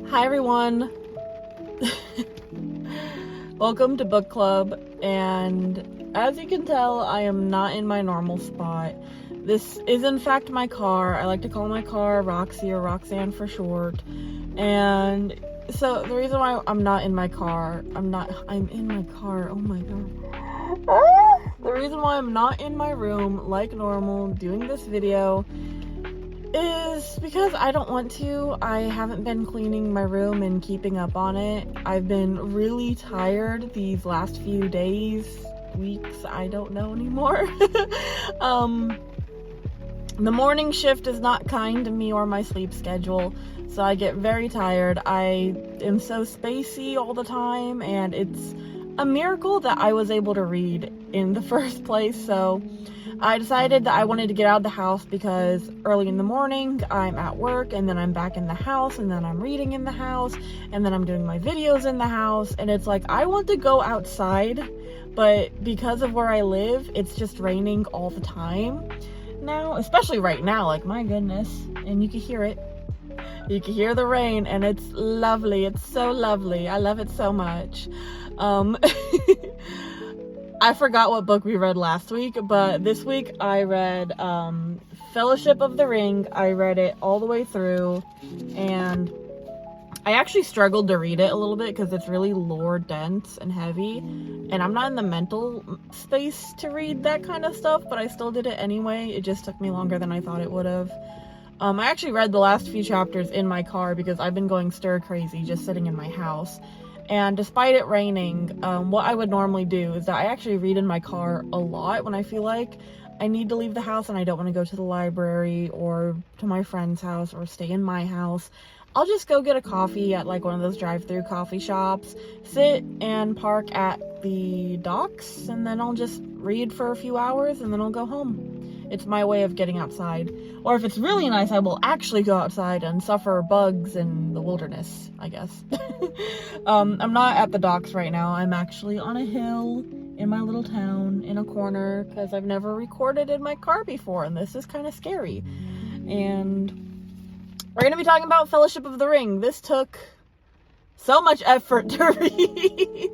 Hi everyone. Welcome to book club, and as you can tell, I am not in my normal spot. This is in fact my car. I like to call my car Roxy or Roxanne for short. And so the reason why I'm not in my car, I'm in my car, oh my god. The reason why I'm not in my room like normal doing this video is because I don't want to. I haven't been cleaning my room and keeping up on it. I've been really tired these last few days, weeks, I don't know anymore. The morning shift is not kind to me or my sleep schedule, so I get very tired. I am so spacey all the time, and it's a miracle that I was able to read in the first place. So I decided that I wanted to get out of the house because early in the morning I'm at work, and then I'm back in the house, and then I'm reading in the house, and then I'm doing my videos in the house, and it's like I want to go outside, but because of where I live, it's just raining all the time now, especially right now, like my goodness, and you can hear it. You can hear the rain, and it's lovely. It's so lovely. I love it so much. I forgot what book we read last week, but this week I read Fellowship of the Ring. I read it all the way through, and I actually struggled to read it a little bit because it's really lore dense and heavy, and I'm not in the mental space to read that kind of stuff, but I still did it anyway. It just took me longer than I thought it would have. I actually read the last few chapters in my car because I've been going stir crazy just sitting in my house. And despite it raining, what I would normally do is that I actually read in my car a lot when I feel like I need to leave the house and I don't want to go to the library or to my friend's house or stay in my house. I'll just go get a coffee at like one of those drive-through coffee shops, sit and park at the docks, and then I'll just read for a few hours and then I'll go home. It's my way of getting outside. Or if it's really nice, I will actually go outside and suffer bugs in the wilderness, I guess. I'm not at the docks right now. I'm actually on a hill in my little town in a corner because I've never recorded in my car before, and this is kind of scary. And we're going to be talking about Fellowship of the Ring. This took so much effort to read,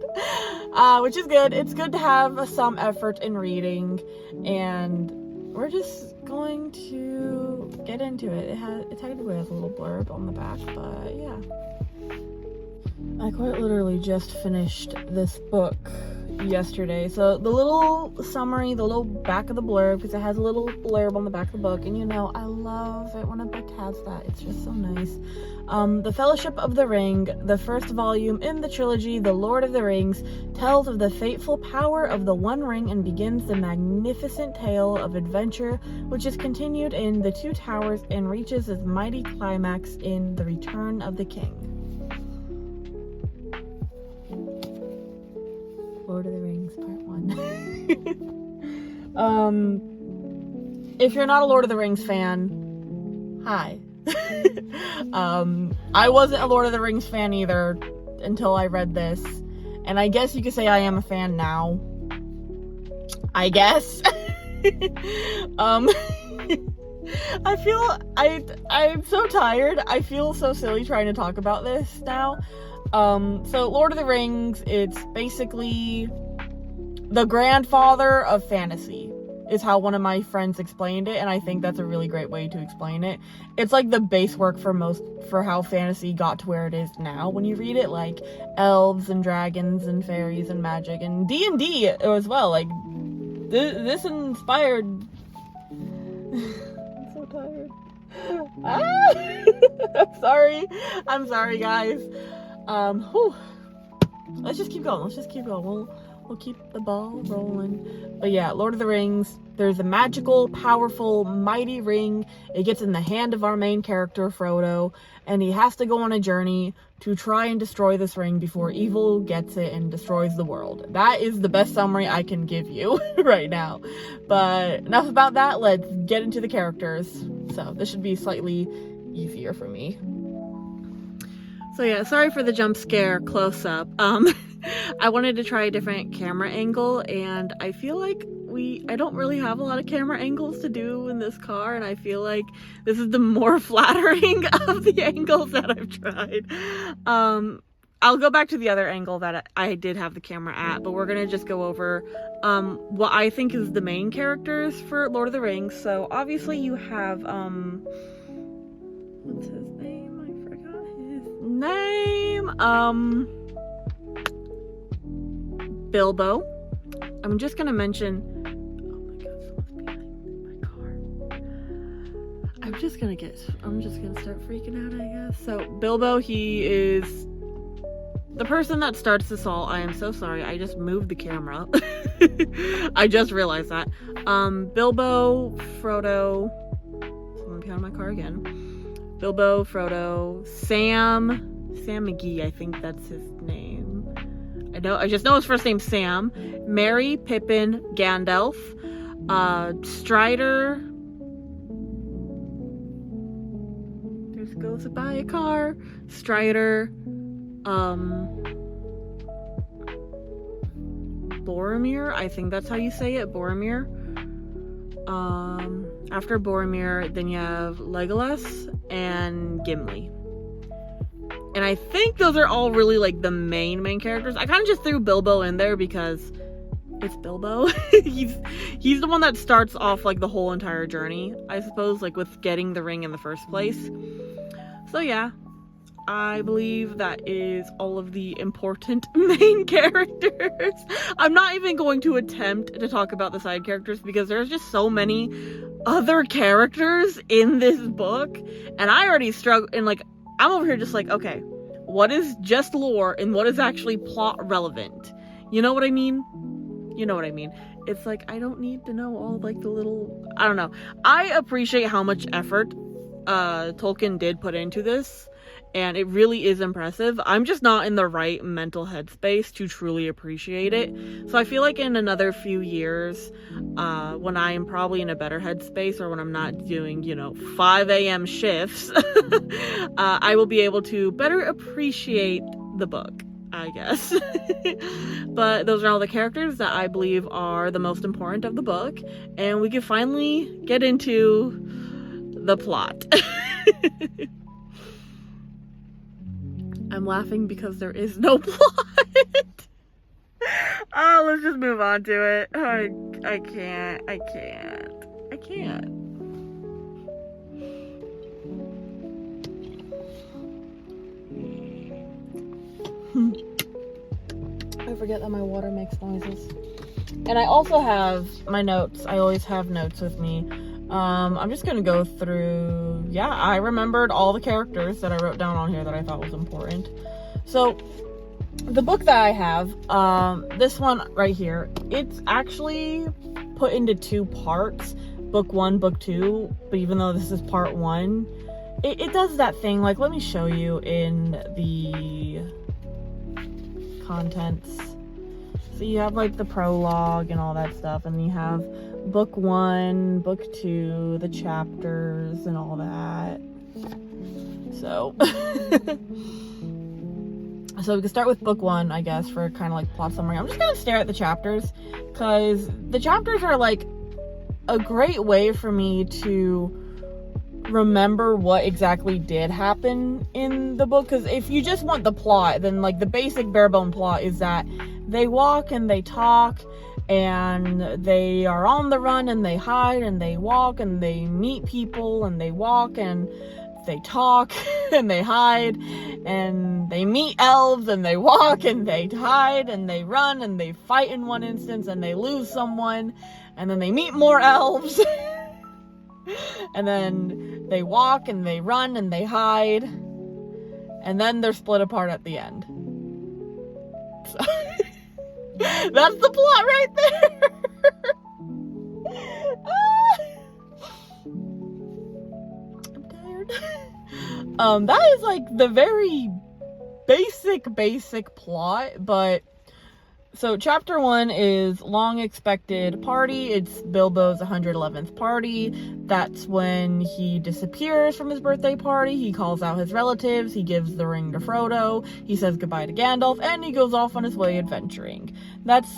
which is good. It's good to have some effort in reading, and we're just going to get into it. It technically has a little blurb on the back, but yeah. I quite literally just finished this book yesterday. So the little summary, the little back of the blurb, because it has a little blurb on the back of the book, and you know, I love it when a book has that. It's just so nice. The Fellowship of the Ring, the first volume in the trilogy, The Lord of the Rings, tells of the fateful power of the One Ring and begins the magnificent tale of adventure, which is continued in The Two Towers and reaches its mighty climax in The Return of the King. Lord of the Rings Part 1. If you're not a Lord of the Rings fan, hi. I wasn't a Lord of the Rings fan either until I read this, and I guess you could say I am a fan now, I guess. I'm so tired. I feel so silly trying to talk about this now. So Lord of the Rings, it's basically the grandfather of fantasy, is how one of my friends explained it, and I think that's a really great way to explain it. It's like the base work for how fantasy got to where it is now when you read it, like elves and dragons and fairies and magic and D&D as well. Like this inspired. I'm so tired. I'm sorry guys. Let's just keep going. We'll keep the ball rolling. But yeah, Lord of the Rings, there's a magical, powerful, mighty ring. It gets in the hand of our main character, Frodo, and he has to go on a journey to try and destroy this ring before evil gets it and destroys the world. That is the best summary I can give you right now. But enough about that, let's get into the characters. So this should be slightly easier for me. So yeah, sorry for the jump scare close up. I wanted to try a different camera angle, and I feel like I don't really have a lot of camera angles to do in this car, and I feel like this is the more flattering of the angles that I've tried. I'll go back to the other angle that I did have the camera at, but we're gonna just go over what I think is the main characters for Lord of the Rings. So obviously you have what's his name? I forgot his name. Bilbo. I'm just gonna mention, oh my god, someone's behind my car. I'm just gonna start freaking out, I guess. So Bilbo, he is the person that starts this all. I am so sorry, I just moved the camera. I just realized that. Bilbo, Frodo, someone behind my car again. Bilbo, Frodo, Sam McGee, I think that's his name. I just know his first name's Sam. Merry, Pippin, Gandalf, Strider. There's goes to buy a car. Strider, Boromir, I think that's how you say it, Boromir. After Boromir, then you have Legolas and Gimli. And I think those are all really like the main characters. I kind of just threw Bilbo in there because it's Bilbo. he's the one that starts off like the whole entire journey, I suppose, like with getting the ring in the first place. So yeah, I believe that is all of the important main characters. I'm not even going to attempt to talk about the side characters because there's just so many other characters in this book, and I already struggle, and like I'm over here just like, okay, what is just lore and what is actually plot relevant? You know what I mean? You know what I mean. It's like, I don't need to know all like the little, I don't know. I appreciate how much effort Tolkien did put into this, and it really is impressive. I'm just not in the right mental headspace to truly appreciate it. So I feel like in another few years, when I am probably in a better headspace, or when I'm not doing, 5 a.m. shifts, I will be able to better appreciate the book, I guess. But those are all the characters that I believe are the most important of the book, and we can finally get into the plot. I'm laughing because there is no plot. Oh, let's just move on to it. I can't. I forget that my water makes noises. And I also have my notes. I always have notes with me. I'm just gonna go through, I remembered all the characters that I wrote down on here that I thought was important. So, the book that I have, this one right here, it's actually put into 2 parts, book 1, book 2, but even though this is part 1, it does that thing, like, let me show you in the contents. So you have like the prologue and all that stuff, and you have book 1, book 2, the chapters and all that. So so we can start with book 1, I guess, for kind of like plot summary. I'm just gonna stare at the chapters because the chapters are like a great way for me to remember what exactly did happen in the book. Because if you just want the plot, then like the basic bare bone plot is that they walk and they talk and they are on the run and they hide and they walk and they meet people and they walk and they talk and they hide and they meet elves and they walk and they hide and they run and they fight in one instance and they lose someone and then they meet more elves and then they walk and they run and they hide and then they're split apart at the end. So that's the plot right there. I'm tired. That is like the very basic plot, but so chapter 1 is long expected party. It's Bilbo's 111th party. That's when he disappears from his birthday party. He calls out his relatives. He gives the ring to Frodo. He says goodbye to Gandalf, and he goes off on his way adventuring. That's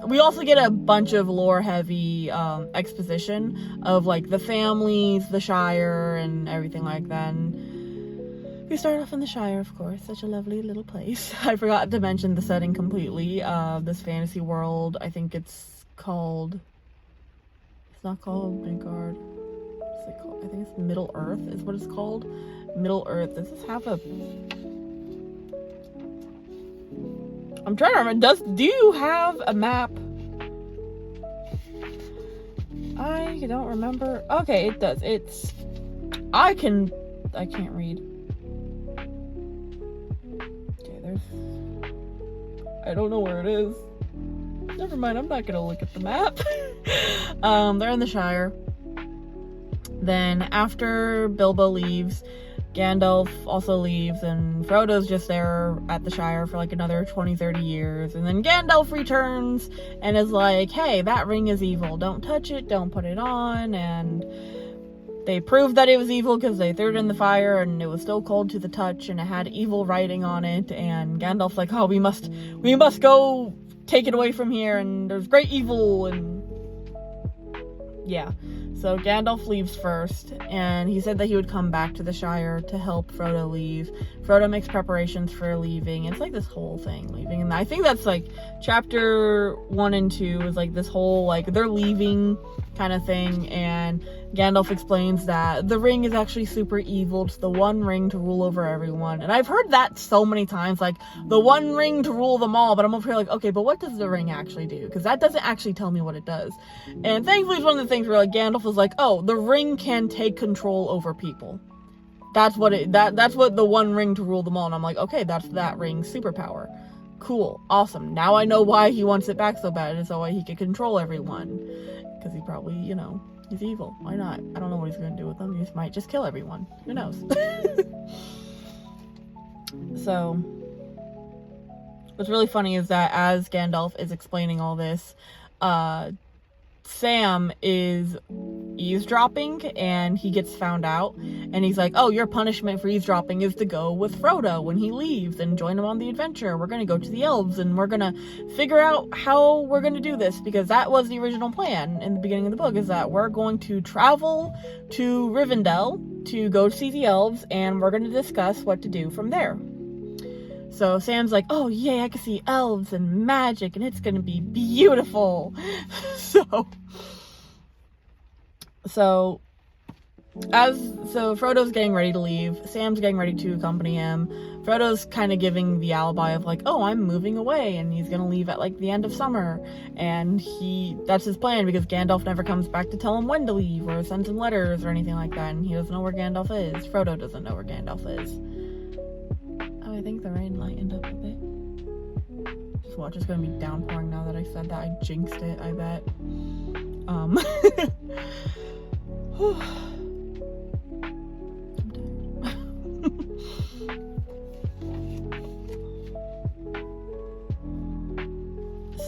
we also get a bunch of lore-heavy exposition of, like, the families, the Shire, and everything like that. And we start off in the Shire, of course. Such a lovely little place. I forgot to mention the setting completely. This fantasy world, I think it's called... It's not called Midgard. What's it called? I think it's Middle Earth is what it's called. Middle Earth. Does this have a... I'm trying to remember. Do you have a map? I don't remember. Okay, it does. It's... I can't read. Okay, there's... I don't know where it is. Never mind, I'm not gonna look at the map. They're in the Shire. Then after Bilbo leaves, Gandalf also leaves, and Frodo's just there at the Shire for like another 20-30 years. And then Gandalf returns and is like, hey, that ring is evil. Don't touch it. Don't put it on. And they proved that it was evil because they threw it in the fire and it was still cold to the touch and it had evil writing on it. And Gandalf's like, oh, we must go take it away from here, and there's great evil. And yeah. So Gandalf leaves first, and he said that he would come back to the Shire to help Frodo leave. Frodo makes preparations for leaving. It's like this whole thing, leaving. And I think that's like chapter 1 and 2 is like this whole, like, they're leaving kind of thing. And Gandalf explains that the ring is actually super evil. It's the one ring to rule over everyone. And I've heard that so many times, like, the one ring to rule them all. But I'm over here like, okay, but what does the ring actually do? Because that doesn't actually tell me what it does. And thankfully, it's one of the things where, like, Gandalf was like, oh, the ring can take control over people. That's what the one ring to rule them all. And I'm like, okay, that's that ring's superpower. Cool. Awesome. Now I know why he wants it back so bad. It's so why he can control everyone. Because he probably, he's evil. Why not? I don't know what he's going to do with them. He might just kill everyone. Who knows? So, what's really funny is that as Gandalf is explaining all this, Sam is eavesdropping and he gets found out, and he's like, oh, your punishment for eavesdropping is to go with Frodo when he leaves and join him on the adventure. We're gonna go to the elves and we're gonna figure out how we're gonna do this, because that was the original plan in the beginning of the book, is that we're going to travel to Rivendell to go see the elves, and we're gonna discuss what to do from there. So Sam's like, oh yay, I can see elves and magic and it's gonna be beautiful. So Frodo's getting ready to leave. Sam's getting ready to accompany him. Frodo's kind of giving the alibi of like, oh, I'm moving away and he's gonna leave at like the end of summer. And that's his plan, because Gandalf never comes back to tell him when to leave or sends him letters or anything like that. And he doesn't know where Gandalf is. Frodo doesn't know where Gandalf is. I think the rain lightened up a bit. Just watch, it's gonna be downpouring now that I said that. I jinxed it, I bet. I'm tired.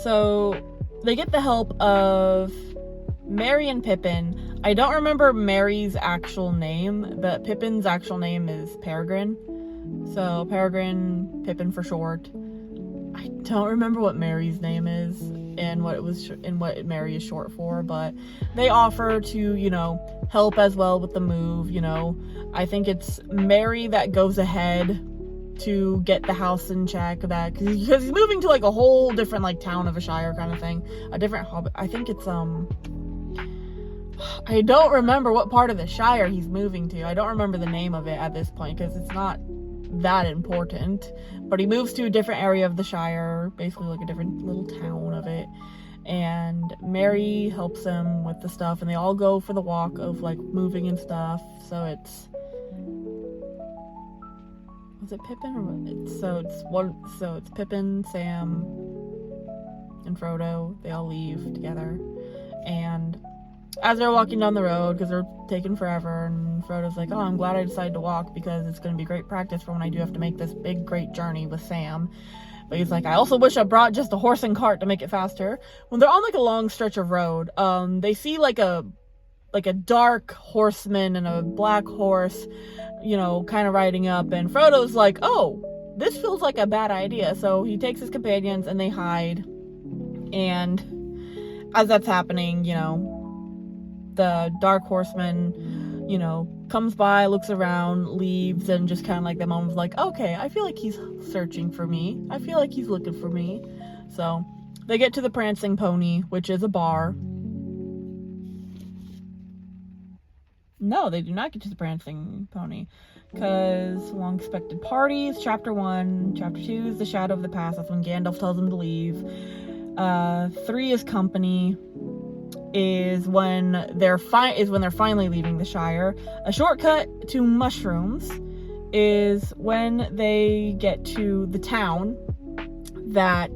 So, they get the help of Merry and Pippin. I don't remember Merry's actual name, but Pippin's actual name is Peregrine. So, Peregrine, Pippin for short. I don't remember what Merry's name is and what Merry is short for, but they offer to, help as well with the move, I think it's Merry that goes ahead to get the house in check, because he's moving to like a whole different like town of a shire kind of thing, a different hobbit. I think it's I don't remember what part of the shire he's moving to. I don't remember the name of it at this point because it's not that important, but he moves to a different area of the shire, basically like a different little town of it, and Merry helps him with the stuff, and they all go for the walk of like moving and stuff. So it's Pippin or what? So it's Pippin, Sam, and Frodo. They all leave together, and as they're walking down the road, because they're taking forever, and Frodo's like, oh, I'm glad I decided to walk because it's going to be great practice for when I do have to make this big, great journey with Sam. But he's like, I also wish I brought just a horse and cart to make it faster. When they're on like a long stretch of road, they see like a dark horseman and a black horse, kind of riding up, and Frodo's like, oh, this feels like a bad idea. So he takes his companions and they hide. And as that's happening, you know, the Dark Horseman, you know, comes by, looks around, leaves, and just kind of like the mom's like, okay, I feel like he's searching for me. I feel like he's looking for me. So they get to the Prancing Pony, which is a bar. No, they do not get to the Prancing Pony, because long expected parties, chapter 1, chapter 2 is the Shadow of the Past. That's when Gandalf tells them to leave. 3 is Company, is when they're finally leaving the Shire. A shortcut to mushrooms is when they get to the town that,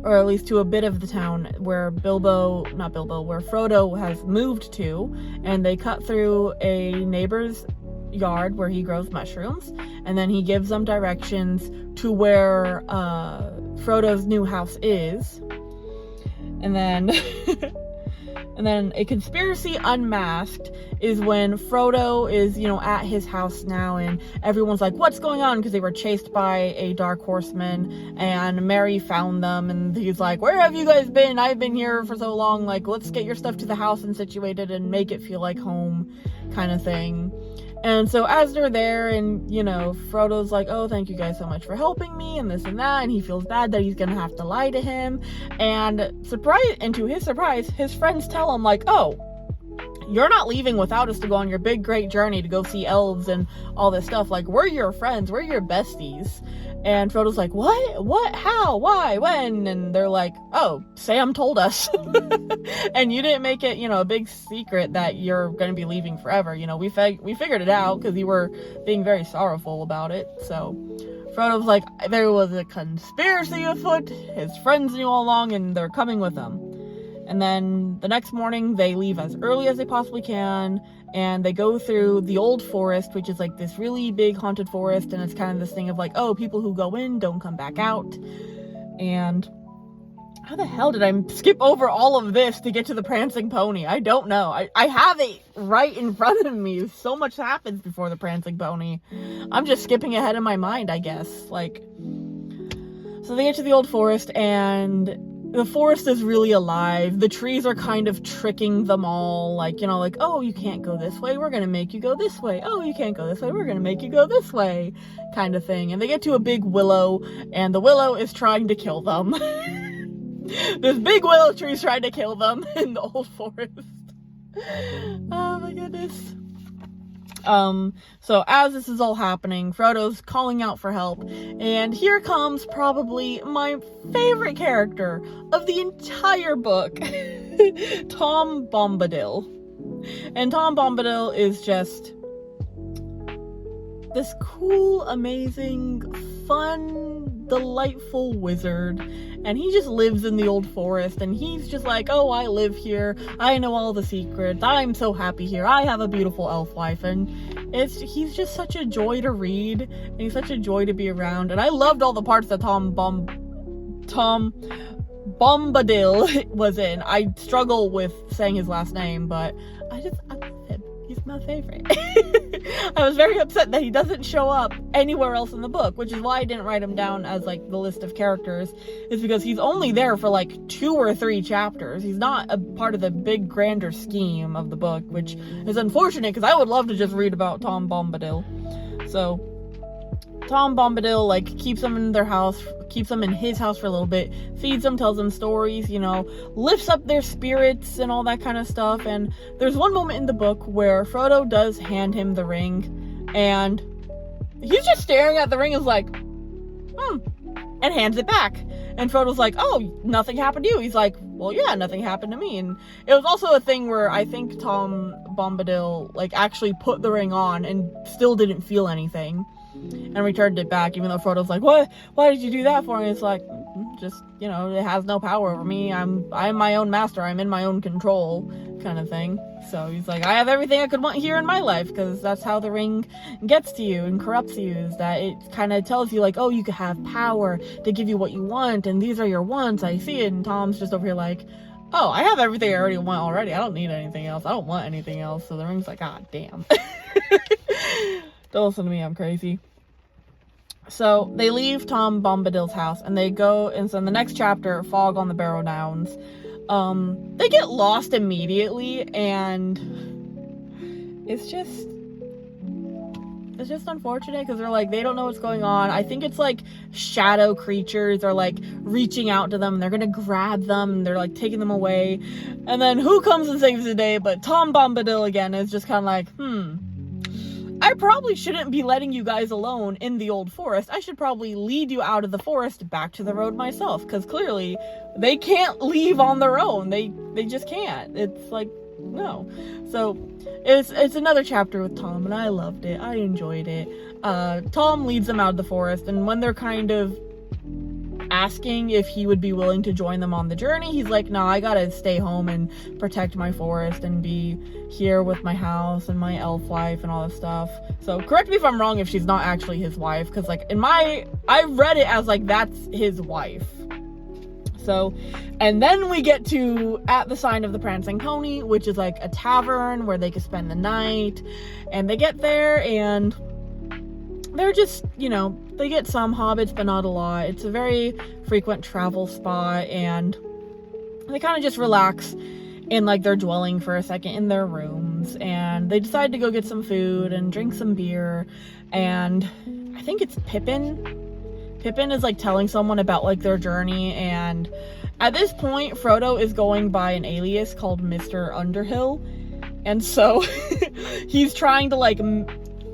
or at least to a bit of the town where where Frodo has moved to, and they cut through a neighbor's yard where he grows mushrooms, and then he gives them directions to where Frodo's new house is. And then and then a conspiracy unmasked is when Frodo is, you know, at his house now, and everyone's like, what's going on? Because they were chased by a Dark Horseman, and Merry found them, and he's like, where have you guys been? I've been here for so long, like, let's get your stuff to the house and situated and make it feel like home, kind of thing. And so as they're there, and, you know, Frodo's like, oh, thank you guys so much for helping me, and this and that, and he feels bad that he's gonna have to lie to him, and to his surprise, his friends tell him, like, oh, you're not leaving without us to go on your big, great journey to go see elves and all this stuff. Like, we're your friends, we're your besties. And Frodo's like, what, how, why, when? And they're like, oh, Sam told us. And you didn't make it, you know, a big secret that you're going to be leaving forever. You know, we figured it out because you were being very sorrowful about it. So Frodo's like, there was a conspiracy afoot. His friends knew all along, and they're coming with him. And then the next morning, they leave as early as they possibly can, and they go through the old forest, which is like this really big haunted forest, and it's kind of this thing of like, oh, people who go in don't come back out. And how the hell did I skip over all of this to get to the Prancing Pony? I don't know. I have it right in front of me. So much happens before the Prancing Pony. I'm just skipping ahead in my mind, I guess. Like, so they get to the old forest, and the forest is really alive. The trees are kind of tricking them all, like, you know, like, oh, you can't go this way, we're gonna make you go this way. Oh, you can't go this way, we're gonna make you go this way, kind of thing. And they get to a big willow, and the willow is trying to kill them. This big willow tree is trying to kill them in the old forest. Oh my goodness. So as this is all happening, Frodo's calling out for help, and here comes probably my favorite character of the entire book, Tom Bombadil. And Tom Bombadil is just this cool, amazing, fun, delightful wizard, and he just lives in the old forest, and he's just like, oh, I live here, I know all the secrets, I'm so happy here, I have a beautiful elf wife, and he's just such a joy to read, and he's such a joy to be around. And I loved all the parts that Tom Bombadil was in. I struggle with saying his last name, but I love him. He's my favorite. I was very upset that he doesn't show up anywhere else in the book, which is why I didn't write him down as like the list of characters, is because he's only there for like 2 or 3 chapters. He's not a part of the big grander scheme of the book, which is unfortunate because I would love to just read about Tom Bombadil. So Tom Bombadil, like, keeps them in their house, keeps them in his house for a little bit, feeds them, tells them stories, you know, lifts up their spirits and all that kind of stuff. And there's one moment in the book where Frodo does hand him the ring, and he's just staring at the ring, is like, and hands it back. And Frodo's like, oh, nothing happened to you? He's like, well, yeah, nothing happened to me. And it was also a thing where I think Tom Bombadil, like, actually put the ring on and still didn't feel anything and returned it back, even though Frodo's like, what? Why did you do that for me? It's like, just, you know, it has no power over me. I'm my own master. I'm in my own control, kind of thing. So he's like, I have everything I could want here in my life, because that's how the ring gets to you and corrupts you, is that it kind of tells you, like, oh, you could have power to give you what you want, and these are your wants. I see it. And Tom's just over here like, oh, I have everything I already want already. I don't need anything else. I don't want anything else. So the ring's like, ah, damn. Don't listen to me, I'm crazy. So they leave Tom Bombadil's house and they go, and so in the next chapter, Fog on the Barrow Downs, they get lost immediately, and it's just unfortunate because they're like, they don't know what's going on. I think it's like shadow creatures are like reaching out to them and they're gonna grab them and they're like taking them away, and then who comes and saves the day but Tom Bombadil again is just kind of like, I probably shouldn't be letting you guys alone in the old forest. I should probably lead you out of the forest back to the road myself, because clearly they can't leave on their own. They just can't. It's like, no. So it's another chapter with Tom, and I loved it. I enjoyed it. Tom leads them out of the forest, and when they're kind of asking if he would be willing to join them on the journey, he's like, nah, I gotta stay home and protect my forest and be here with my house and my elf wife and all this stuff. So correct me if I'm wrong if she's not actually his wife, because like I read it as like that's his wife. So, and then we get to At the Sign of the Prancing Pony, which is like a tavern where they could spend the night, and they get there and they're just, you know, they get some hobbits, but not a lot. It's a very frequent travel spot, and they kind of just relax in, like, their dwelling for a second in their rooms, and they decide to go get some food and drink some beer, and I think it's Pippin. Pippin is, like, telling someone about, like, their journey, and at this point, Frodo is going by an alias called Mr. Underhill, and so he's trying to, like,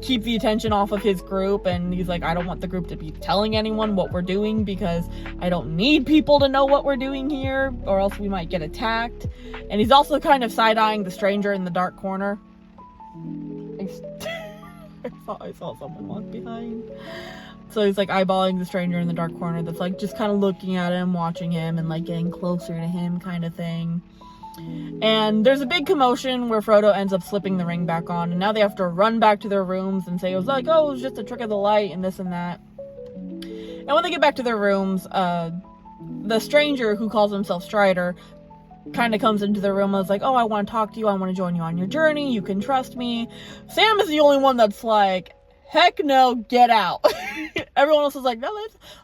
keep the attention off of his group, and he's like, I don't want the group to be telling anyone what we're doing because I don't need people to know what we're doing here or else we might get attacked. And he's also kind of side-eyeing the stranger in the dark corner. I thought I saw someone walk behind. So he's like eyeballing the stranger in the dark corner that's like just kind of looking at him, watching him, and like getting closer to him kind of thing. And there's a big commotion where Frodo ends up slipping the ring back on, and now they have to run back to their rooms and say it was like, oh, it was just a trick of the light and this and that. And when they get back to their rooms, the stranger who calls himself Strider kind of comes into their room and is like, oh, I want to talk to you, I want to join you on your journey, you can trust me. Sam is the only one that's like, heck no, get out. Everyone else is like, no,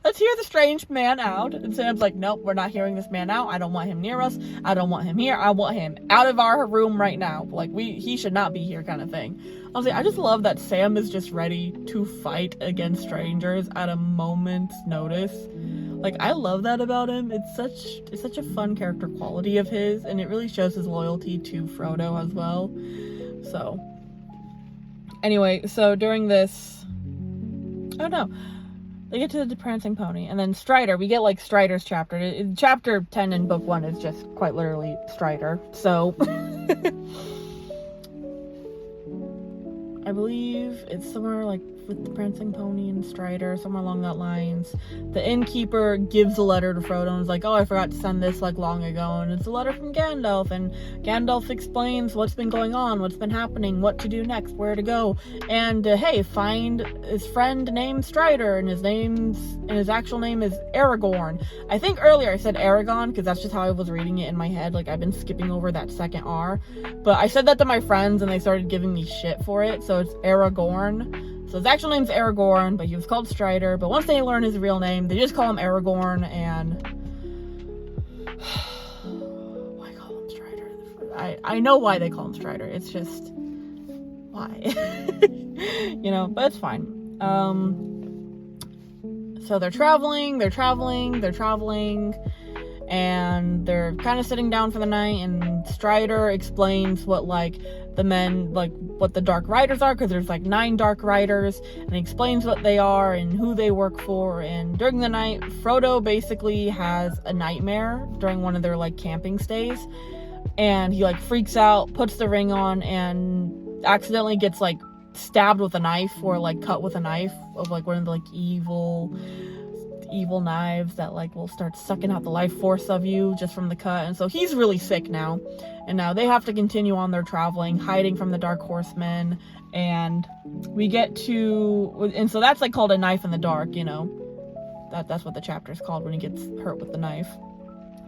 let's hear the strange man out. And Sam's like, nope, we're not hearing this man out. I don't want him near us. I don't want him here. I want him out of our room right now. Like, he should not be here kind of thing. I was like, I just love that Sam is just ready to fight against strangers at a moment's notice. Like, I love that about him. It's such a fun character quality of his, and it really shows his loyalty to Frodo as well. So anyway, so during this, oh no, they get to the Prancing Pony, and then Strider, we get like Strider's chapter. Chapter 10 in book 1 is just quite literally Strider. So I believe it's somewhere like with the Prancing Pony and Strider, somewhere along that lines. The innkeeper gives a letter to Frodo and is like, oh, I forgot to send this like long ago, and it's a letter from Gandalf, and Gandalf explains what's been going on, what's been happening, what to do next, where to go, and hey, find his friend named Strider, and his actual name is Aragorn. I think earlier I said Aragon because that's just how I was reading it in my head. Like, I've been skipping over that second R, but I said that to my friends and they started giving me shit for it, so it's Aragorn. So his actual name's Aragorn, but he was called Strider. But once they learn his real name, they just call him Aragorn, and why call him Strider? I know why they call him Strider. It's just why, you know. But it's fine. So they're traveling, and they're kind of sitting down for the night. And Strider explains what what the Dark Riders are, because there's like 9 Dark Riders, and he explains what they are and who they work for. And during the night, Frodo basically has a nightmare during one of their like camping stays, and he like freaks out, puts the ring on, and accidentally gets like stabbed with a knife, or like cut with a knife of like one of the like evil knives that like will start sucking out the life force of you just from the cut. And so he's really sick now, and now they have to continue on their traveling, hiding from the Dark Horsemen. And we get to, and so that's like called a knife in the dark, you know, that's what the chapter is called when he gets hurt with the knife.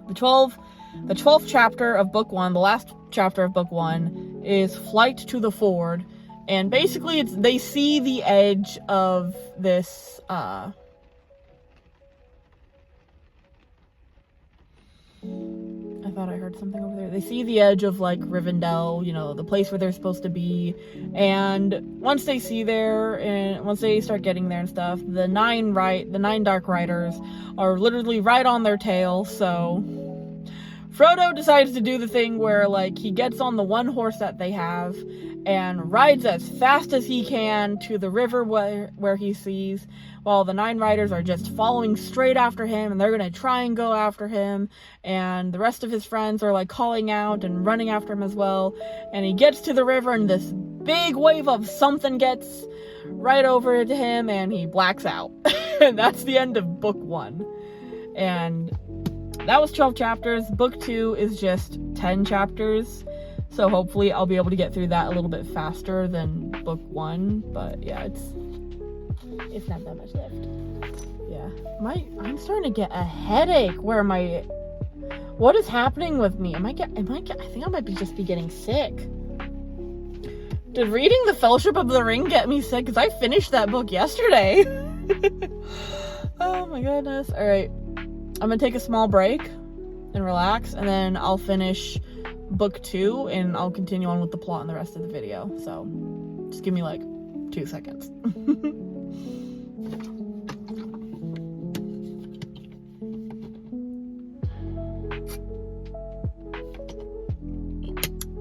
The 12th chapter of book 1, the last chapter of book 1, is Flight to the Ford. And basically they see the edge of this, I thought I heard something over there. They see the edge of, like, Rivendell, you know, the place where they're supposed to be. And once they see there, and once they start getting there and stuff, the nine Dark Riders are literally right on their tail. So Frodo decides to do the thing where, like, he gets on the one horse that they have and rides as fast as he can to the river where he sees, while the 9 riders are just following straight after him, and they're gonna try and go after him, and the rest of his friends are, like, calling out and running after him as well. And he gets to the river, and this big wave of something gets right over to him, and he blacks out. And that's the end of book 1. And that was 12 chapters. Book 2 is just 10 chapters. So hopefully I'll be able to get through that a little bit faster than book 1. But yeah, it's not that much left. Yeah. I'm starting to get a headache. What is happening with me? I think I might just be getting sick. Did reading The Fellowship of the Ring get me sick? Because I finished that book yesterday. Oh my goodness. Alright. I'm gonna take a small break and relax, and then I'll finish book 2 and I'll continue on with the plot in the rest of the video. So just give me like 2 seconds.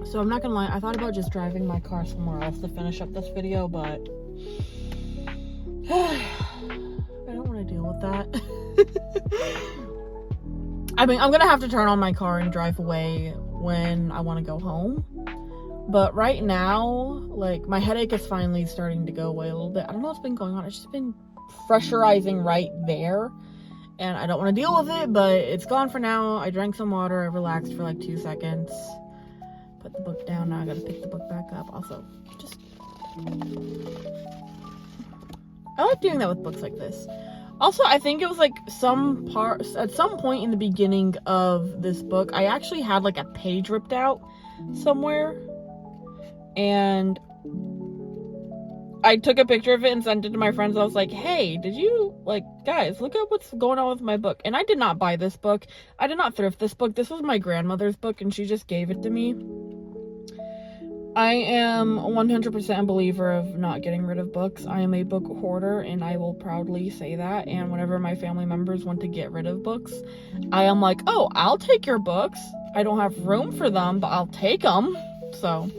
So I'm not gonna lie, I thought about just driving my car somewhere else to finish up this video, but I don't want to deal with that. I mean, I'm gonna have to turn on my car and drive away when I want to go home. But right now, like, my headache is finally starting to go away a little bit. I don't know what's been going on. It's just been pressurizing right there. And I don't want to deal with it, but it's gone for now. I drank some water. I relaxed for like 2 seconds. Put the book down. Now I gotta pick the book back up. Also, I like doing that with books like this. Also, I think it was like at some point in the beginning of this book, I actually had like a page ripped out somewhere, and I took a picture of it and sent it to my friends. I was like, hey, guys, look at what's going on with my book. And I did not buy this book. I did not thrift this book. This was my grandmother's book, and she just gave it to me. I am 100% a believer of not getting rid of books. I am a book hoarder, and I will proudly say that. And whenever my family members want to get rid of books, I am like, oh, I'll take your books. I don't have room for them, but I'll take them. So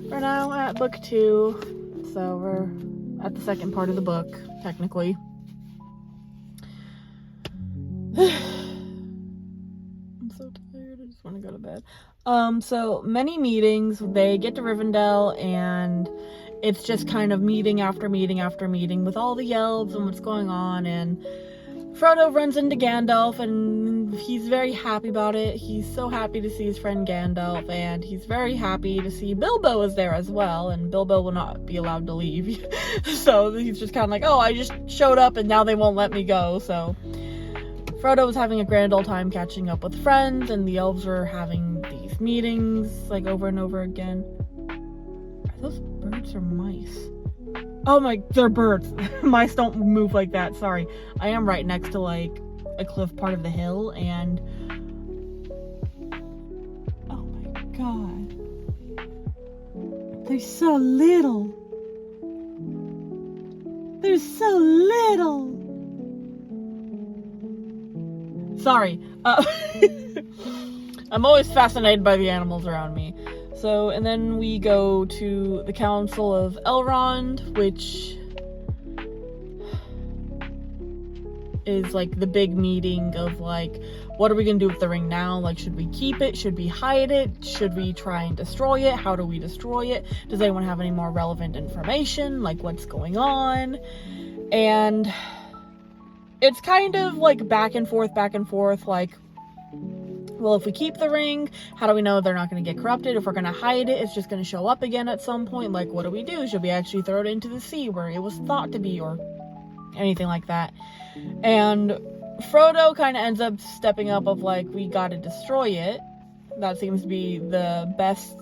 we're now at book 2. So we're at the second part of the book, technically. I'm so tired. I just want to go to bed. So many meetings. They get to Rivendell, and it's just kind of meeting after meeting after meeting with all the elves and what's going on. And Frodo runs into Gandalf, and he's very happy about it. He's so happy to see his friend Gandalf, and he's very happy to see Bilbo is there as well, and Bilbo will not be allowed to leave. So he's just kind of like, oh, I just showed up and now they won't let me go. So Frodo was having a grand old time catching up with friends, and the elves were having these meetings like over and over again. Are those birds or mice? Oh my, they're birds. Mice don't move like that, sorry. I am right next to like a cliff part of the hill, and oh my god. They're so little. They're so little. Sorry. I'm always fascinated by the animals around me. So, and then we go to the Council of Elrond, which is like the big meeting of like, what are we gonna do with the ring now? Like, should we keep it? Should we hide it? Should we try and destroy it? How do we destroy it? Does anyone have any more relevant information? Like, what's going on? And it's kind of like back and forth, like, well, if we keep the ring, how do we know they're not going to get corrupted? If we're going to hide it, it's just going to show up again at some point. Like, what do we do? Should we actually throw it into the sea where it was thought to be, or anything like that? And Frodo kind of ends up stepping up of like, we got to destroy it. That seems to be the best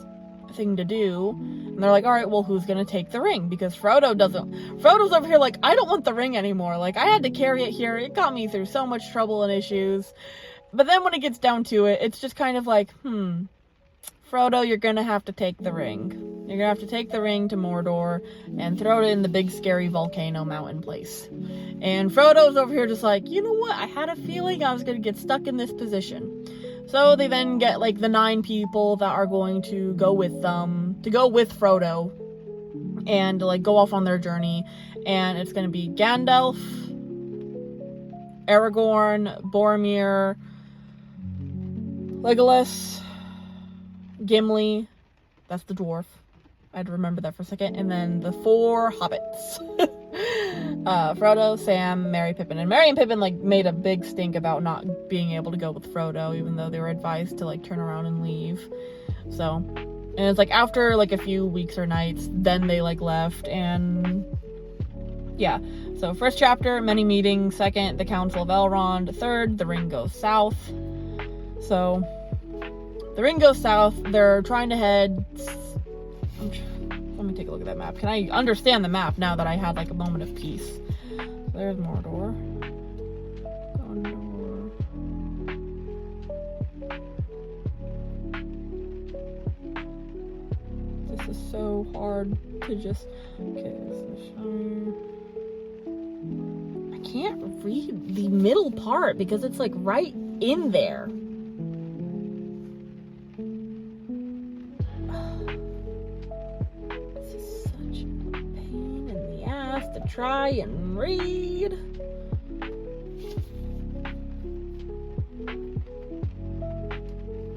thing to do. And they're like, all right, well, who's gonna take the ring? Because Frodo's over here like, I don't want the ring anymore. Like, I had to carry it here. It got me through so much trouble and issues. But then when it gets down to it, it's just kind of like, Frodo, you're gonna have to take the ring. You're gonna have to take the ring to Mordor and throw it in the big scary volcano mountain place. And Frodo's over here just like, you know what? I had a feeling I was gonna get stuck in this position. So they then get like the 9 people that are going to go with them, to go with Frodo and like go off on their journey. And it's gonna be Gandalf, Aragorn, Boromir, Legolas, Gimli, that's the dwarf. I had to remember that for a second. And then the 4 hobbits. Frodo, Sam, Merry, Pippin. And Merry and Pippin, like, made a big stink about not being able to go with Frodo, even though they were advised to, like, turn around and leave. So, and it's, like, after, like, a few weeks or nights, then they, like, left, and yeah. So, first chapter, many meetings. Second, the Council of Elrond. Third, the ring goes south. So, the ring goes south. They're trying to head... Let me take a look at that map. Can I understand the map now that I had like a moment of peace? There's Mordor. Gondor. This is so hard to just... Okay, this is Shire. I can't read the middle part because it's like right in there. To try and read. You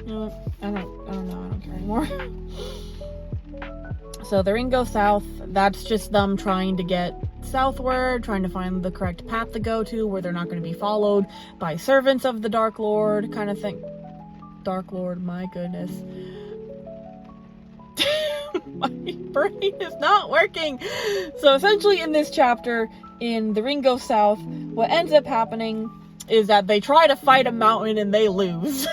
know what? I don't know. I don't care anymore. So the ring goes south. That's just them trying to get southward, trying to find the correct path to go to where they're not going to be followed by servants of the Dark Lord kind of thing. Dark Lord, my goodness. My brain is not working. So essentially in this chapter, in The Ring Goes South, what ends up happening is that they try to fight a mountain and they lose.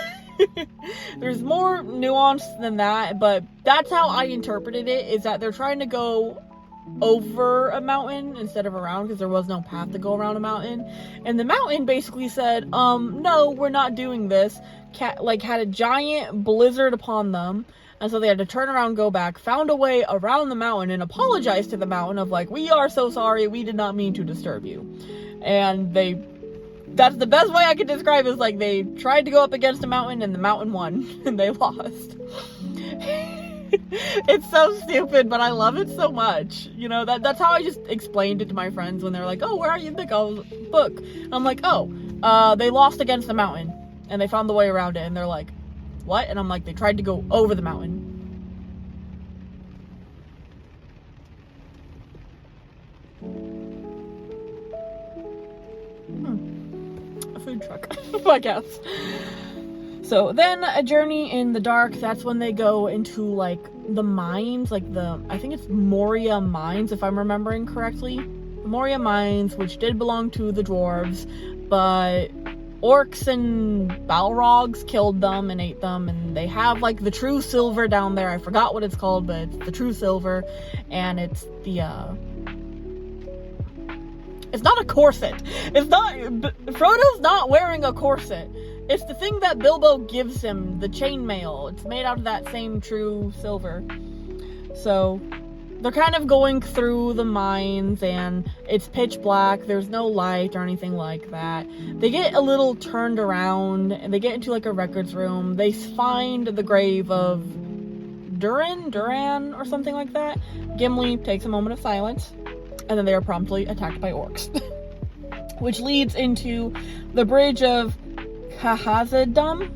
There's more nuance than that, but that's how I interpreted it, is that they're trying to go over a mountain instead of around, because there was no path to go around a mountain. And the mountain basically said, no, we're not doing this. Had a giant blizzard upon them. And so they had to turn around, go back, found a way around the mountain, and apologize to the mountain of like, we are so sorry, we did not mean to disturb you. And that's the best way I could describe it, is like they tried to go up against a mountain and the mountain won, and they lost. It's so stupid, but I love it so much. You know, that's how I just explained it to my friends when they're like, oh, where are you in the book? And I'm like, they lost against the mountain, and they found the way around it, and they're like, what? And I'm like, they tried to go over the mountain. A food truck, I guess. So then a journey in the dark, that's when they go into like the mines, like I think it's Moria mines, if I'm remembering correctly. Moria mines, which did belong to the dwarves, but orcs and balrogs killed them and ate them, and they have like the true silver down there. I forgot what it's called, but it's the true silver, and it's the it's not a corset. Frodo's not wearing a corset. It's the thing that Bilbo gives him, the chainmail. It's made out of that same true silver. So they're kind of going through the mines, and it's pitch black. There's no light or anything like that. They get a little turned around, and they get into like a records room. They find the grave of Duran, or something like that. Gimli takes a moment of silence, and then they are promptly attacked by orcs. Which leads into the bridge of Khazad-dûm.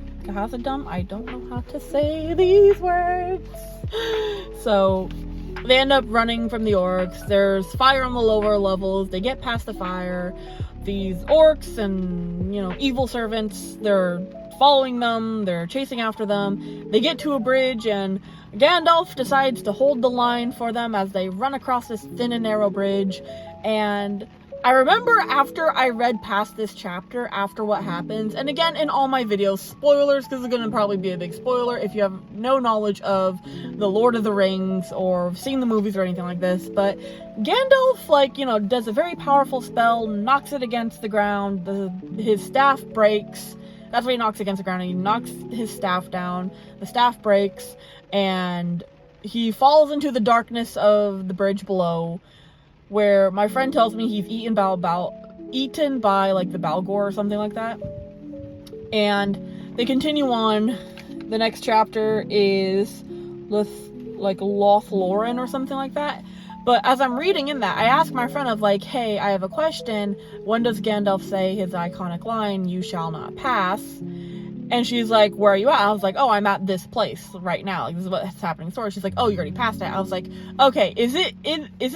I don't know how to say these words. So they end up running from the orcs. There's fire on the lower levels. They get past the fire. These orcs and, evil servants, they're following them. They're chasing after them. They get to a bridge, and Gandalf decides to hold the line for them as they run across this thin and narrow bridge. And I remember after I read past this chapter, after what happens, and again, in all my videos, spoilers, because it's going to probably be a big spoiler if you have no knowledge of the Lord of the Rings or seen the movies or anything like this, but Gandalf, like, you know, does a very powerful spell, knocks it against the ground, his staff breaks. That's what he knocks against the ground, and he knocks his staff down, the staff breaks, and he falls into the darkness of the bridge below, where my friend tells me he's eaten by like the Balgor or something like that. And they continue on. The next chapter is LOTR or something like that. But as I'm reading in that, I ask my friend of like, hey, I have a question. When does Gandalf say his iconic line, "You shall not pass"? And she's like, where are you at? I was like, oh, I'm at this place right now. Like, this is what's happening in the story. She's like, oh, you already passed it. I was like, okay, is it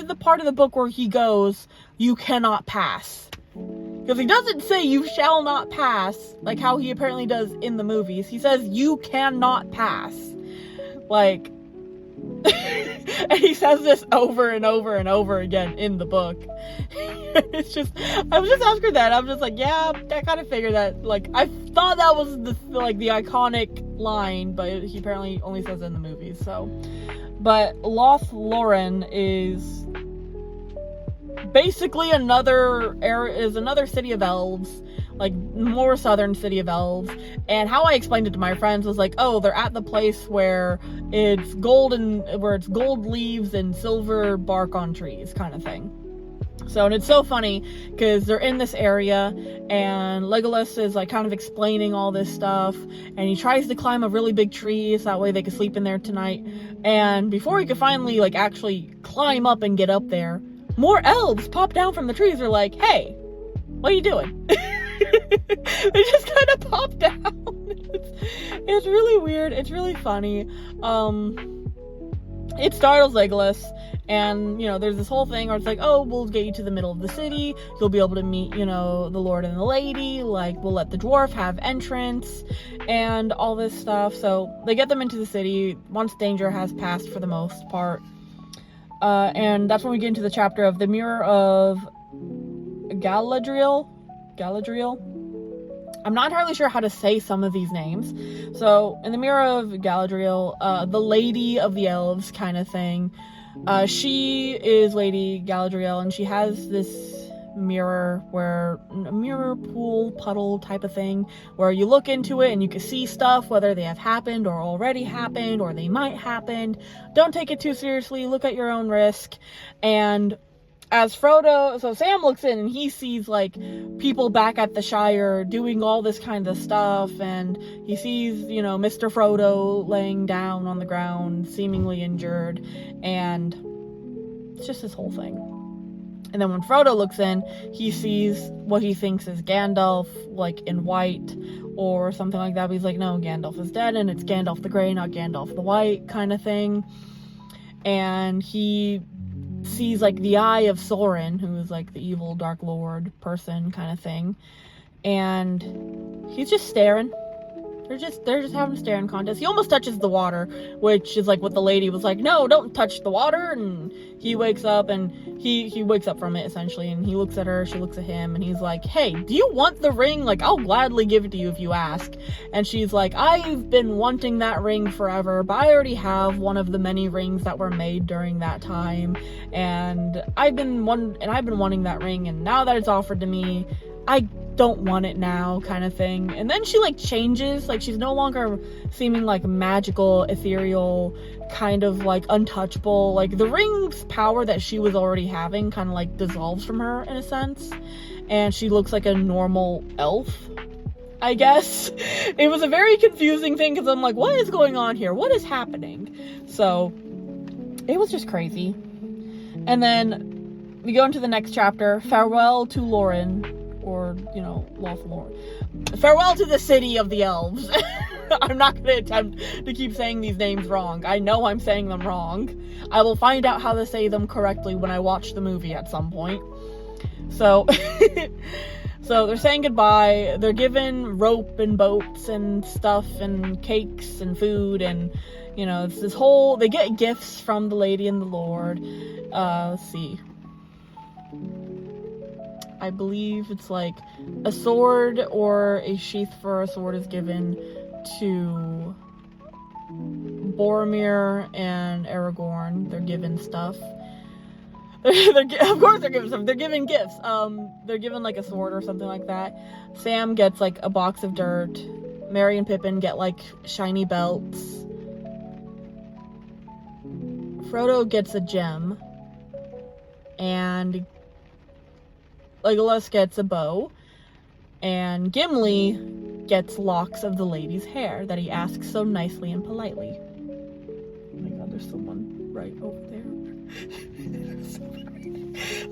the part of the book where he goes, "You cannot pass"? Because he doesn't say "you shall not pass" like how he apparently does in the movies. He says "you cannot pass." Like, and he says this over and over and over again in the book. It's just, I was just asking that. I'm just like, yeah, I kind of figured that. Like, I thought that was the iconic line, but he apparently only says it in the movies. So, but LOTR is basically another city of elves, like more southern city of elves. And how I explained it to my friends was like, oh, they're at the place where it's gold leaves and silver bark on trees kind of thing. So, and it's so funny because they're in this area and Legolas is like kind of explaining all this stuff, and he tries to climb a really big tree so that way they could sleep in there tonight. And before he could finally like actually climb up and get up there, more elves pop down from the trees. They're like, hey, what are you doing? They just kind of pop down. It's really weird. It's really funny. It startles Legolas, and, you know, there's this whole thing where it's like, oh, we'll get you to the middle of the city, you'll be able to meet, you know, the Lord and the Lady, like, we'll let the dwarf have entrance, and all this stuff. So, they get them into the city once danger has passed for the most part, and that's when we get into the chapter of the Mirror of Galadriel. I'm not entirely sure how to say some of these names. So, in the Mirror of Galadriel, the Lady of the Elves kind of thing, she is Lady Galadriel, and she has this mirror a mirror pool puddle type of thing where you look into it and you can see stuff, whether they have happened or already happened or they might happen. Don't take it too seriously, look at your own risk. And as Frodo, so Sam looks in and he sees like people back at the Shire doing all this kind of stuff, and he sees, you know, Mr. Frodo laying down on the ground, seemingly injured, and it's just this whole thing. And then when Frodo looks in, he sees what he thinks is Gandalf, like in white or something like that, but he's like, no, Gandalf is dead, and it's Gandalf the Grey, not Gandalf the White kind of thing. And he sees like the eye of Sauron, who is like the evil Dark Lord person kind of thing, and he's just staring. They're just having a staring contest. He almost touches the water, which is like what the lady was like, no, don't touch the water. And he wakes up, and he wakes up from it essentially, and he looks at her, she looks at him, and he's like, hey, do you want the ring? Like, I'll gladly give it to you if you ask. And she's like, I've been wanting that ring forever, but I already have one of the many rings that were made during that time, and I've been wanting that ring, and now that it's offered to me, I don't want it now, kind of thing. And then she like changes, like she's no longer seeming like magical, ethereal, kind of like untouchable. Like the ring's power that she was already having kind of like dissolves from her in a sense, and she looks like a normal elf, I guess. It was a very confusing thing because I'm like, what is going on here? What is happening? So it was just crazy. And then we go into the next chapter, Farewell to Lorien, or, you know, LOTR. Farewell to the city of the elves. I'm not going to attempt to keep saying these names wrong. I know I'm saying them wrong. I will find out how to say them correctly when I watch the movie at some point. So, so they're saying goodbye. They're given rope and boats and stuff and cakes and food, and, you know, it's this whole, they get gifts from the Lady and the Lord. Let's see. I believe it's like a sword or a sheath for a sword is given to Boromir and Aragorn. They're given stuff. Of course they're given stuff. They're given gifts. They're given like a sword or something like that. Sam gets like a box of dirt. Merry and Pippin get like shiny belts. Frodo gets a gem. And Legolas gets a bow. And Gimli gets locks of the lady's hair that he asks so nicely and politely. Oh my god, there's someone right over there.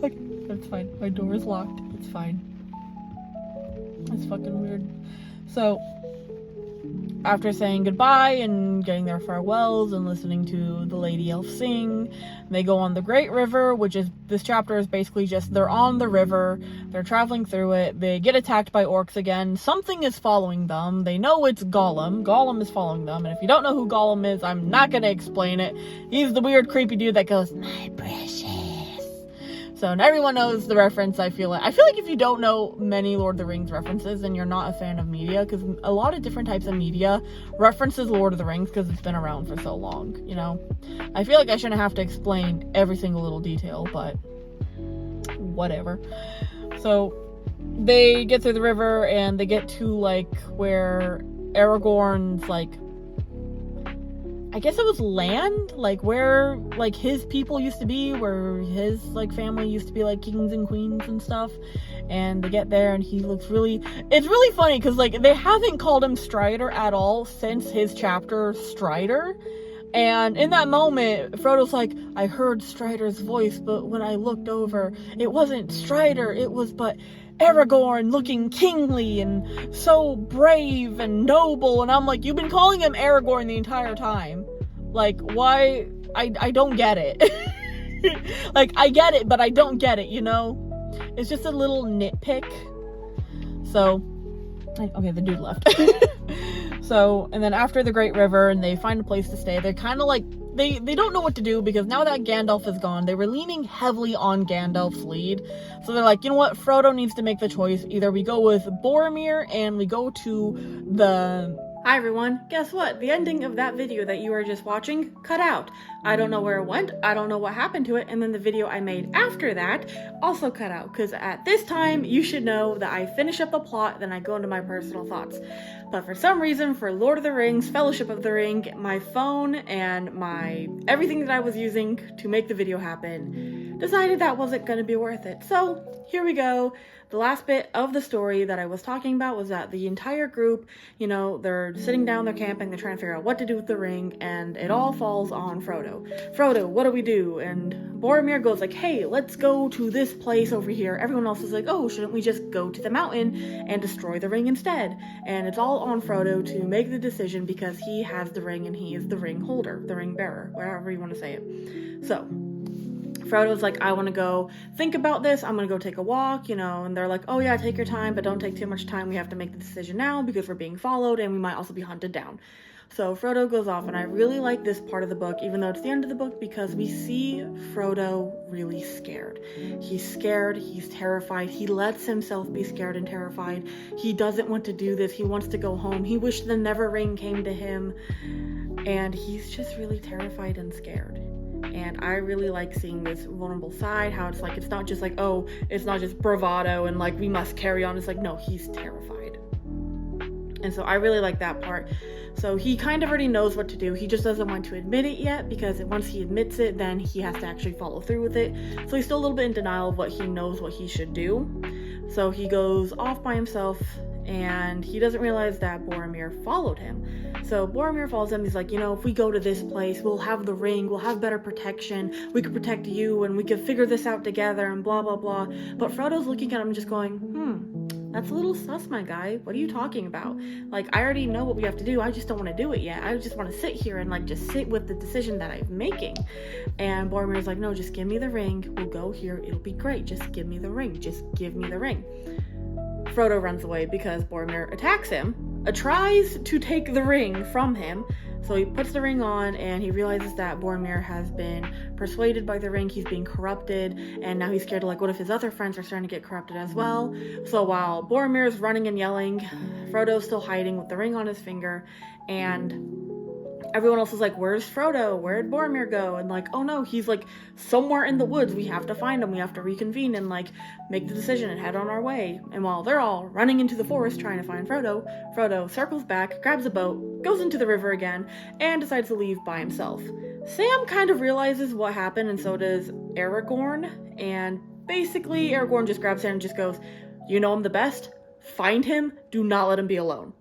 Okay, that's fine. My door is locked. It's fine. It's fucking weird. So, after saying goodbye and getting their farewells and listening to the Lady Elf sing, they go on the Great River, which is, this chapter is basically just, they're on the river, they're traveling through it, they get attacked by orcs again, something is following them, they know it's Gollum is following them, and if you don't know who Gollum is, I'm not gonna explain it. He's the weird creepy dude that goes, my precious. So, and everyone knows the reference, I feel like if you don't know many Lord of the Rings references, then you're not a fan of media, because a lot of different types of media references Lord of the Rings because it's been around for so long, you know? I feel like I shouldn't have to explain every single little detail, but whatever. So, they get through the river, and they get to, like, where Aragorn's, like, I guess it was land, like where like his people used to be, where his like family used to be like kings and queens and stuff. And they get there and he looks it's really funny because like they haven't called him Strider at all since his chapter Strider. And in that moment, Frodo's like, I heard Strider's voice, but when I looked over, it wasn't Strider, it was but Aragorn, looking kingly and so brave and noble. And I'm like, you've been calling him Aragorn the entire time. Like, why? I don't get it. Like, I get it, but I don't get it, you know? It's just a little nitpick. So, okay, the dude left. So, and then after the Great River and they find a place to stay, they're kind of like, they don't know what to do because now that Gandalf is gone, they were leaning heavily on Gandalf's lead. So they're like, you know what, Frodo needs to make the choice. Either we go with Boromir and we go to the... Hi everyone, guess what? The ending of that video that you were just watching cut out. I don't know where it went, I don't know what happened to it, and then the video I made after that also cut out, because at this time, you should know that I finish up the plot, then I go into my personal thoughts. But for some reason, for Lord of the Rings, Fellowship of the Ring, my phone and everything that I was using to make the video happen decided that wasn't going to be worth it. So, here we go. The last bit of the story that I was talking about was that the entire group, you know, they're sitting down, they're camping, they're trying to figure out what to do with the ring, and it all falls on Frodo. Frodo, what do we do? And Boromir goes like, hey, let's go to this place over here. Everyone else is like, oh, shouldn't we just go to the mountain and destroy the ring instead? And it's all on Frodo to make the decision because he has the ring and he is the ring holder, the ring bearer, whatever you want to say it. So, Frodo's like, I want to go think about this, I'm going to go take a walk, you know, and they're like, oh yeah, take your time, but don't take too much time, we have to make the decision now because we're being followed and we might also be hunted down. So Frodo goes off, and I really like this part of the book, even though it's the end of the book, because we see Frodo really scared. He's scared, he's terrified, he lets himself be scared and terrified, he doesn't want to do this, he wants to go home, he wished the Never Ring came to him, and he's just really terrified and scared. And I really like seeing this vulnerable side, how it's like, it's not just like, oh, it's not just bravado and like, we must carry on. It's like, no, he's terrified. And so I really like that part. So he kind of already knows what to do. He just doesn't want to admit it yet, because once he admits it, then he has to actually follow through with it. So he's still a little bit in denial of what he knows what he should do. So he goes off by himself, and he doesn't realize that Boromir followed him. So Boromir follows him. He's like, you know, if we go to this place, we'll have the ring, we'll have better protection, we could protect you, and we could figure this out together, and blah, blah, blah. But Frodo's looking at him just going, that's a little sus, my guy. What are you talking about? Like, I already know what we have to do. I just don't want to do it yet. I just want to sit here and, like, just sit with the decision that I'm making. And Boromir's like, no, just give me the ring. We'll go here. It'll be great. Just give me the ring. Just give me the ring. Frodo runs away because Boromir attacks him, tries to take the ring from him, So he puts the ring on and he realizes that Boromir has been persuaded by the ring. He's being corrupted, and now he's scared, like, what if his other friends are starting to get corrupted as well? So while Boromir is running and yelling, Frodo's still hiding with the ring on his finger, and everyone else is like, where's Frodo? Where'd Boromir go? And like, oh no, he's like somewhere in the woods. We have to find him. We have to reconvene and like make the decision and head on our way. And while they're all running into the forest trying to find Frodo, Frodo circles back, grabs a boat, goes into the river again, and decides to leave by himself. Sam kind of realizes what happened, and so does Aragorn. And basically, Aragorn just grabs him and just goes, you know I'm the best. Find him. Do not let him be alone.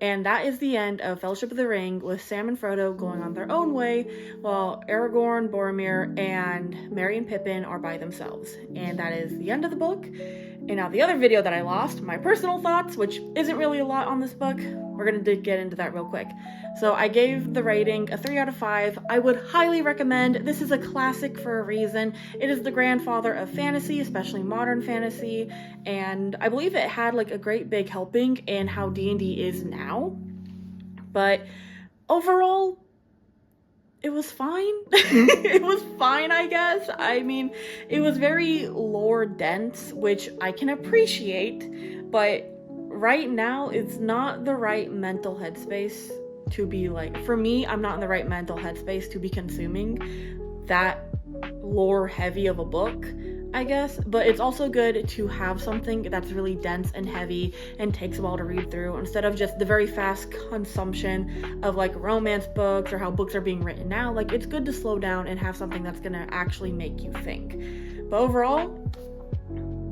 And that is the end of Fellowship of the Ring, with Sam and Frodo going on their own way, while Aragorn, Boromir, and Merry and Pippin are by themselves. And that is the end of the book. And now the other video that I lost, my personal thoughts, which isn't really a lot on this book, we're going to get into that real quick. So I gave the rating a 3 out of 5. I would highly recommend. This is a classic for a reason. It is the grandfather of fantasy, especially modern fantasy, and I believe it had like a great big helping in how D&D is now. But overall, it was fine. It was fine, I guess. I mean, it was very lore dense, which I can appreciate, but right now it's not the right mental headspace to be like, for me, I'm not in the right mental headspace to be consuming that lore heavy of a book, I guess. But it's also good to have something that's really dense and heavy and takes a while to read through, instead of just the very fast consumption of like romance books or how books are being written now. Like, it's good to slow down and have something that's gonna actually make you think. But overall,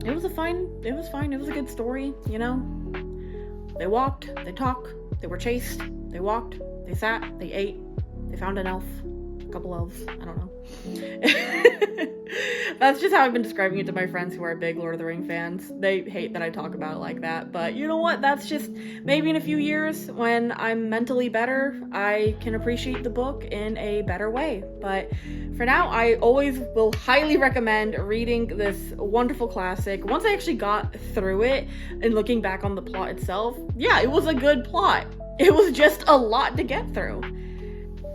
it was fine. It was a good story, you know? They walked, they talked, they were chased, they walked, they sat, they ate, they found an elf, a couple elves, I don't know. That's just how I've been describing it to my friends who are big Lord of the Ring fans. They hate that I talk about it like that, but you know what? That's just, maybe in a few years when I'm mentally better, I can appreciate the book in a better way. But for now, I always will highly recommend reading this wonderful classic. Once I actually got through it and looking back on the plot itself, yeah, it was a good plot. It was just a lot to get through.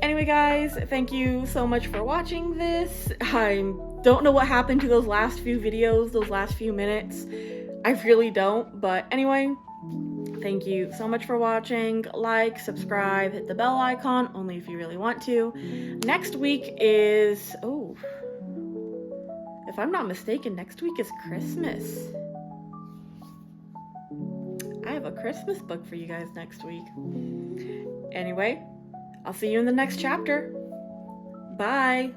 Anyway, guys, thank you so much for watching this. I don't know what happened to those last few videos, those last few minutes. I really don't. But anyway, thank you so much for watching. Like, subscribe, hit the bell icon, only if you really want to. Next week is, oh, if I'm not mistaken, next week is Christmas. I have a Christmas book for you guys next week. Anyway, I'll see you in the next chapter. Bye.